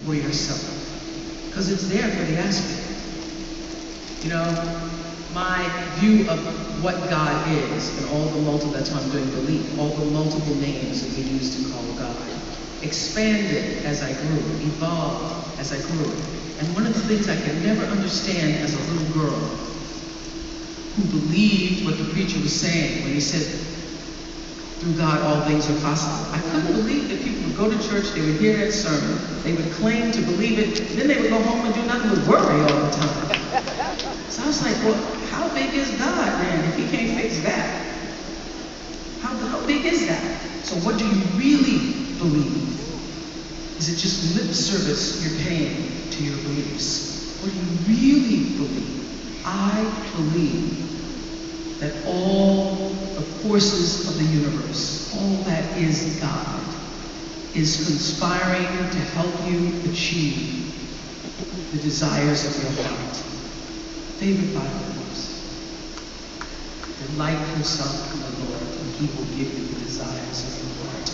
for yourself. Because it's there for the asking. You know, my view of what God is, and all the multiple, that's why I'm doing belief, all the multiple names that we use to call God, expanded as I grew, evolved as I grew. And one of the things I could never understand as a little girl, who believed what the preacher was saying when he said, through God all things are possible. I couldn't believe that people would go to church, they would hear that sermon, they would claim to believe it, then they would go home and do nothing but worry all the time. So I was like, well, how big is God then if he can't fix that? How big is that? So what do you really believe? Is it just lip service you're paying to your beliefs? What do you really believe? I believe that all the forces of the universe, all that is God, is conspiring to help you achieve the desires of your heart. Favorite Bible verse. Delight yourself in the Lord, and he will give you the desires of your heart.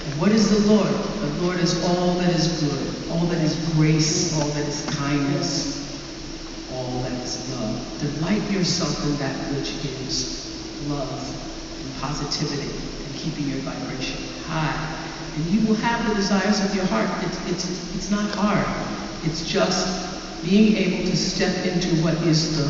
And what is the Lord? The Lord is all that is good, all that is grace, all that is kindness, all that is love. Delight yourself in that which is love and positivity and keeping your vibration high. And you will have the desires of your heart. It's not hard. It's just being able to step into what is the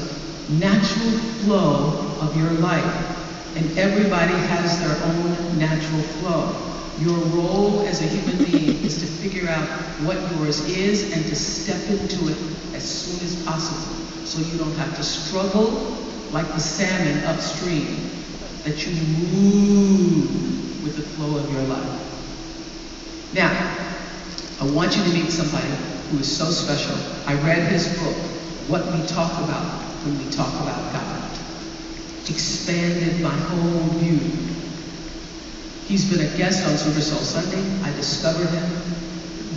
natural flow of your life. And everybody has their own natural flow. Your role as a human being is to figure out what yours is and to step into it as soon as possible, so you don't have to struggle like the salmon upstream, that you move with the flow of your life. Now, I want you to meet somebody who is so special. I read his book, What We Talk About When We Talk About God. Expanded my whole view. He's been a guest on Super Soul Sunday. I discovered him,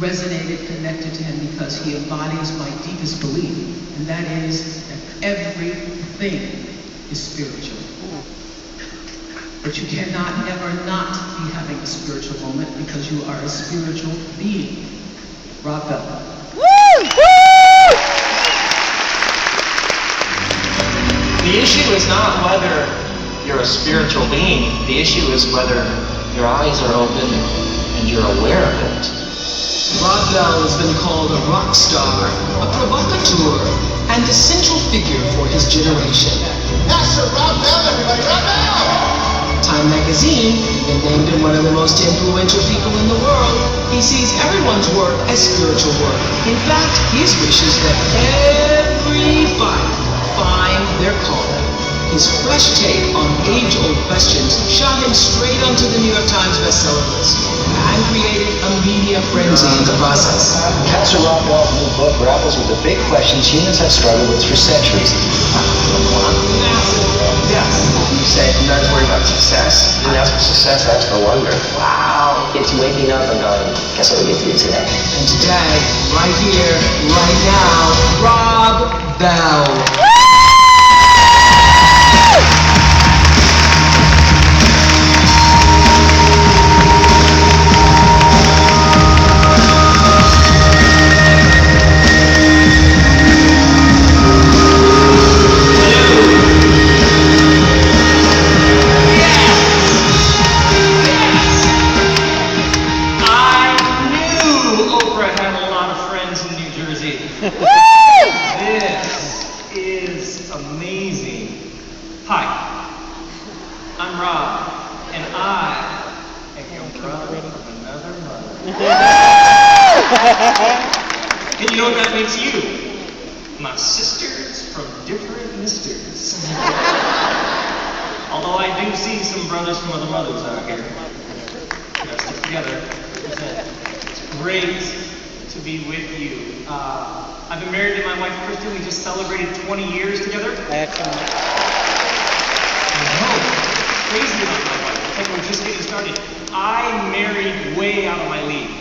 resonated, connected to him because he embodies my deepest belief, and that is that everything is spiritual. But you cannot ever not be having a spiritual moment because you are a spiritual being. Rock up. The issue is not whether you're a spiritual being. The issue is whether your eyes are open and you're aware of it. Rob Bell has been called a rock star, a provocateur, and the central figure for his generation. That's Rob Bell, everybody, Rob Bell! Time magazine even named him one of the most influential people in the world. He sees everyone's work as spiritual work. In fact, his wish is that everybody find their calling. His fresh take on age-old questions shot him straight onto the New York Times bestseller list and created a media frenzy in the process. Pastor Rob Bell's new book grapples with the big questions humans have struggled with for centuries. Yes. You said you're not worried about success. You didn't ask for success, ask for wonder. Wow. It's waking up and going, guess what we get to do today? And today, right here, right now, Rob Bell. This is amazing. Hi, I'm Rob, and I am from another mother. And you know what that makes you? My sisters from different misters. Although I do see some brothers from other mothers out here. You gotta stick together. It's great to be with you. I've been married to my wife, Kristen. We just celebrated 20 years together. Excellent. I know. It's crazy about my wife. It's like we're just getting started. I married way out of my league.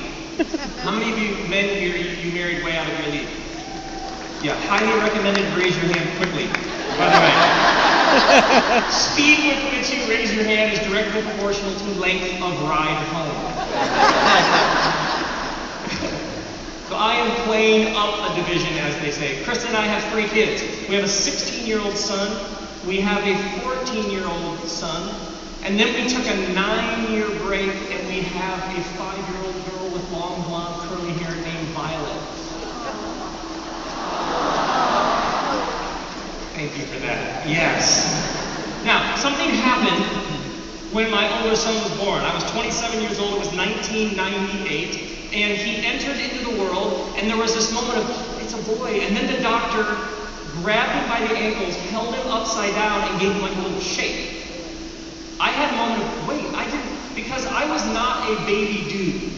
How many of you men here, you married way out of your league? Yeah, highly recommended. Raise your hand quickly. By the way, speed with which you raise your hand is directly proportional to length of ride home. So playing up a division, as they say. Kristen and I have 3 kids. We have a 16-year-old son. We have a 14-year-old son. And then we took a 9-year break, and we have a 5-year-old girl with long blonde curly hair named Violet. Thank you for that. Yes. Now, something happened when my older son was born. I was 27 years old. It was 1998. And he entered into the world, and there was this moment of, it's a boy. And then the doctor grabbed him by the ankles, held him upside down, and gave him like a little shake. I had a moment of, wait, I didn't, because I was not a baby dude.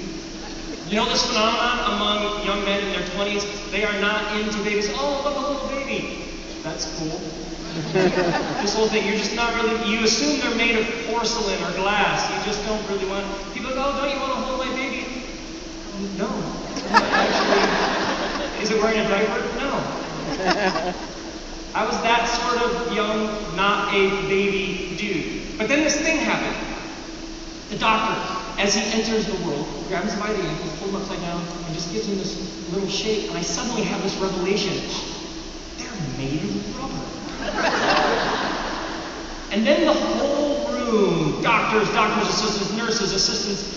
You know this phenomenon among young men in their 20s? They are not into babies. Oh, look, a little baby. That's cool. This whole thing, you're just not really, you assume they're made of porcelain or glass. You just don't really want, people go, oh, don't you want to hold my baby? No. Actually, is it wearing a diaper? No. I was that sort of young, not a baby dude. But then this thing happened. The doctor, as he enters the world, grabs him by the ankle, pulls him upside down, and just gives him this little shake. And I suddenly have this revelation. They're made of rubber. And then the whole room, doctors, assistants, nurses, assistants,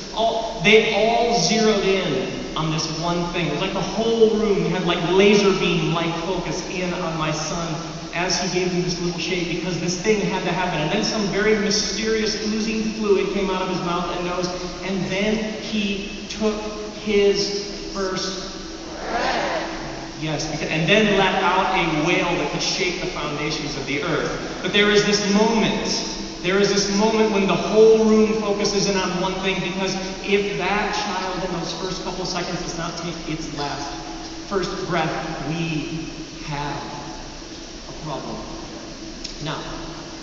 they all zeroed in on this one thing. It was like the whole room had like laser beam light focus in on my son as he gave him this little shake, because this thing had to happen. And then some very mysterious oozing fluid came out of his mouth and nose, and then he took his first breath. Yes, and then let out a wail that could shake the foundations of the earth. But there is this moment when the whole room focuses in on one thing, because if that child in those first couple seconds does not take its first breath, we have a problem. Now,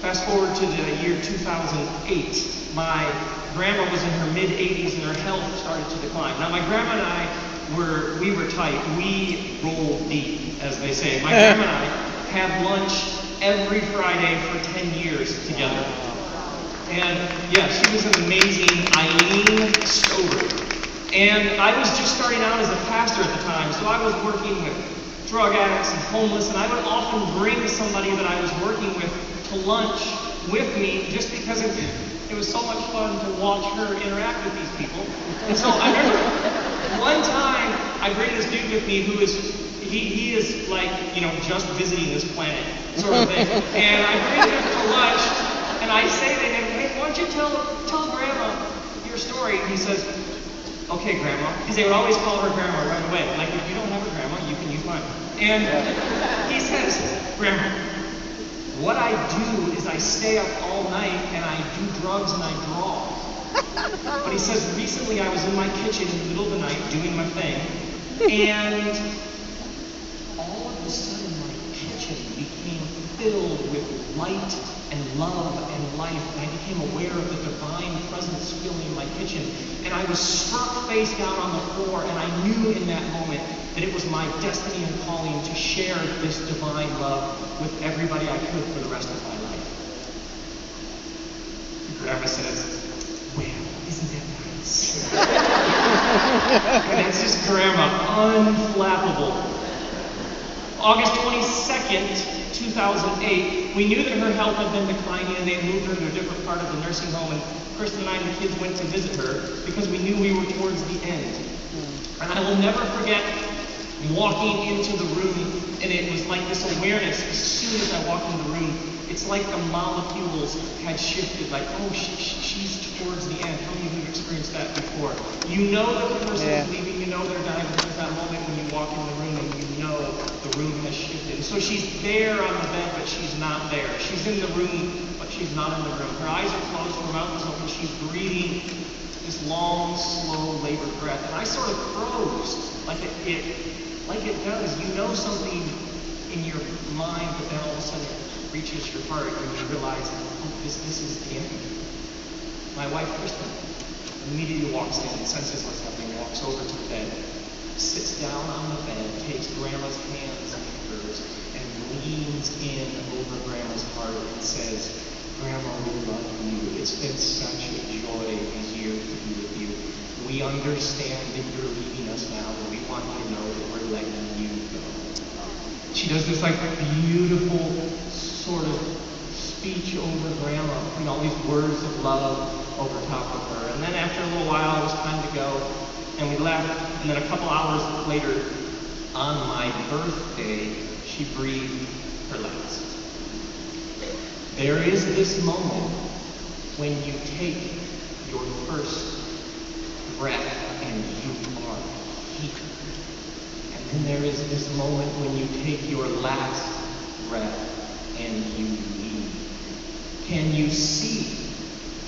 fast forward to the year 2008. My grandma was in her mid-80s and her health started to decline. Now, my grandma and I we were tight. We rolled deep, as they say. My grandma and I had lunch every Friday for 10 years together. And yeah, she was an amazing Eileen Stover. And I was just starting out as a pastor at the time, so I was working with drug addicts and homeless, and I would often bring somebody that I was working with to lunch with me just because it was so much fun to watch her interact with these people. And so I remember one time I bring this dude with me who is, he is like, just visiting this planet sort of thing. And I bring him to lunch and I say to him, hey, why don't you tell Grandma your story? And he says, okay, Grandma. Because they would always call her Grandma right away. Like, if you don't have a grandma, you can use mine. And he says, Grandma, what I do is I stay up all night and I do drugs and I draw. But he says, recently I was in my kitchen in the middle of the night doing my thing, and all of a sudden my kitchen became filled with light and love and life, and I became aware of the divine presence filling my kitchen. And I was struck face down on the floor, and I knew in that moment that it was my destiny and calling to share this divine love with everybody I could for the rest of my life. Grandma says, well, isn't that nice? And that's just Grandma, unflappable. August 22nd, 2008, we knew that her health had been declining and they moved her to a different part of the nursing home, and Kristen and I and the kids went to visit her because we knew we were towards the end. And I will never forget walking into the room, and it was like this awareness as soon as I walked into the room. It's like the molecules had shifted, like, oh, she's towards the end. How many of you have experienced that before? You know that the person is leaving, you know they're dying, but there's that moment when you walk in the room and you know the room has shifted. So she's there on the bed, but she's not there. She's in the room, but she's not in the room. Her eyes are closed, her mouth is open, she's breathing this long, slow, labored breath. And I sort of froze, like it does. You know something in your mind, but then all of a sudden it reaches your heart and you realize, oh, this is the end. My wife, Kristen, immediately walks in, senses what's happening, walks over to the bed, sits down on the bed, takes Grandma's hands in hers, and leans in over Grandma's heart and says, Grandma, we love you. It's been such a joy these years to be with you. We understand that you're leaving us now, but we want you to know that we're letting she does this like beautiful sort of speech over grandma, all these words of love over top of her. And then after a little while, it was time to go, and we left. And then a couple hours later, on my birthday, she breathed her last. There is this moment when you take your first breath and you are here. And then there is this moment when you take your last breath and you leave. Can you see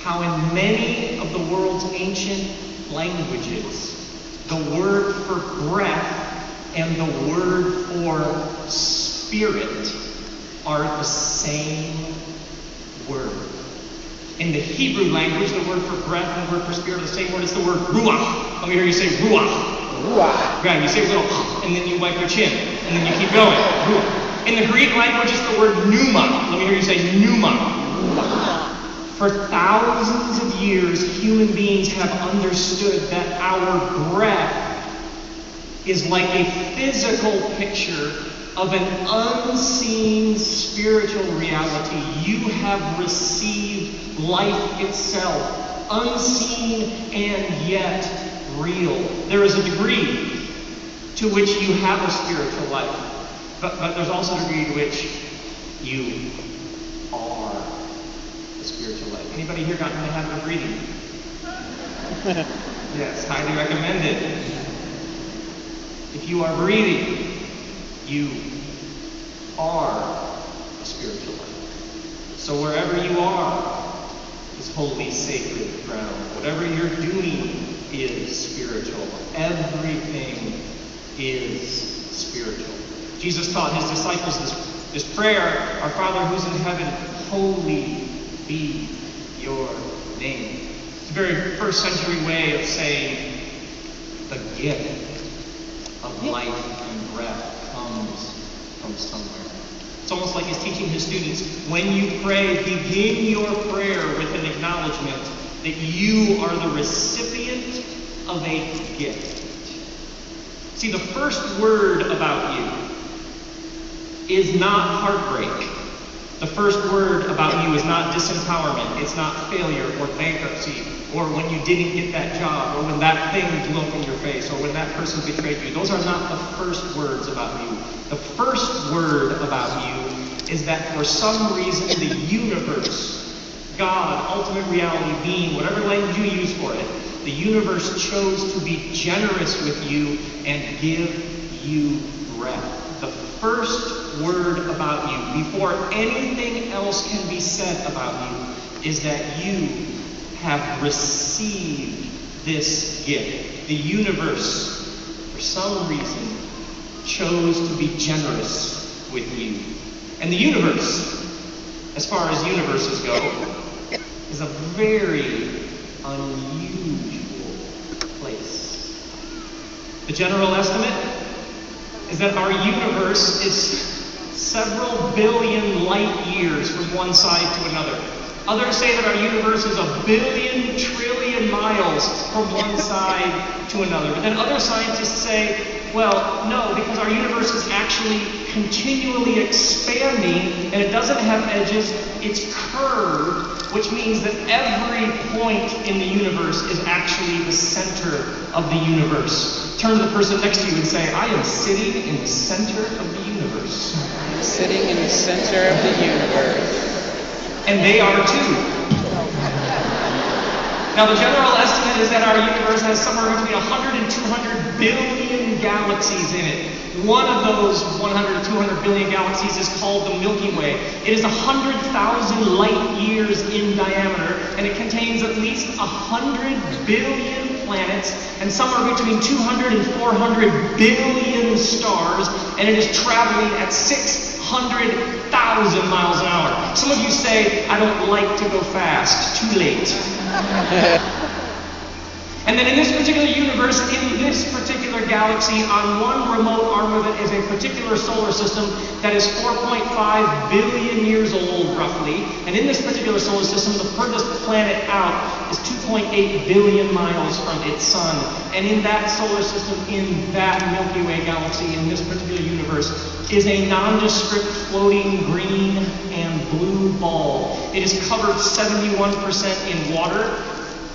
how in many of the world's ancient languages, the word for breath and the word for spirit are the same word? In the Hebrew language, the word for breath and the word for spirit are the same word. It's the word ruach. Let me hear you say ruach. Ruach. Right, you say a little, and then you wipe your chin, and then you keep going. Ruach. In the Greek language, it's the word pneuma. Let me hear you say pneuma. For thousands of years, human beings have understood that our breath is like a physical picture of an unseen spiritual reality. You have received life itself, unseen and yet real. There is a degree to which you have a spiritual life, but there's also a degree to which you are a spiritual life. Anybody here gotten in the habit of breathing? Yes, highly recommend it. If you are breathing, you are a spiritual life. So wherever you are is holy, sacred ground. Whatever you're doing is spiritual. Everything is spiritual. Jesus taught his disciples this prayer, Our Father who's in heaven, holy be your name. It's a very first century way of saying the gift of life and breath comes from somewhere. It's almost like he's teaching his students, when you pray, begin your prayer with an acknowledgement that you are the recipient of a gift. See, the first word about you is not heartbreak. The first word about you is not disempowerment. It's not failure or bankruptcy, or when you didn't get that job, or when that thing blew up in your face, or when that person betrayed you. Those are not the first words about you. The first word about you is that for some reason the universe, God, ultimate reality, being, whatever language you use for it, the universe chose to be generous with you and give you breath. The first word about you, before anything else can be said about you, is that you have received this gift. The universe, for some reason, chose to be generous with you. And the universe, as far as universes go, is a very unusual place. The general estimate is that our universe is several billion light years from one side to another. Others say that our universe is 1 billion trillion miles from one side to another. But then other scientists say, well, no, because our universe is actually continually expanding and it doesn't have edges, it's curved, which means that every point in the universe is actually the center of the universe. Turn to the person next to you and say, I am sitting in the center of the universe. I'm sitting in the center of the universe. And they are too. Now the general estimate is that our universe has somewhere between 100 and 200 billion galaxies in it. One of those 100 to 200 billion galaxies is called the Milky Way. It is 100,000 light years in diameter, and it contains at least 100 billion planets, and somewhere between 200 and 400 billion stars, and it is traveling at 600,000 miles an hour. Some of you say, I don't like to go fast. Too late. And then in this particular universe, in this particular galaxy, on one remote arm of it is a particular solar system that is 4.5 billion years old, roughly. And in this particular solar system, the furthest planet out is 2.8 billion miles from its sun. And in that solar system, in that Milky Way galaxy, in this particular universe, is a nondescript floating green and blue ball. It is covered 71% in water,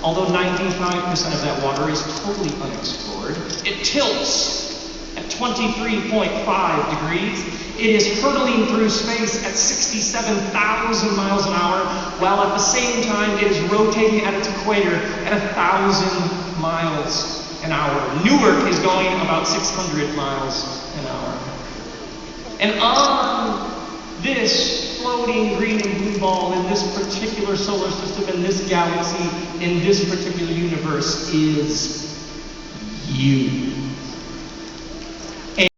although 95% of that water is totally unexplored. It tilts at 23.5 degrees. It is hurtling through space at 67,000 miles an hour, while at the same time it is rotating at its equator at 1,000 miles an hour. Newark is going about 600 miles an hour. And on this floating green and blue ball in this particular solar system, in this galaxy, in this particular universe is you.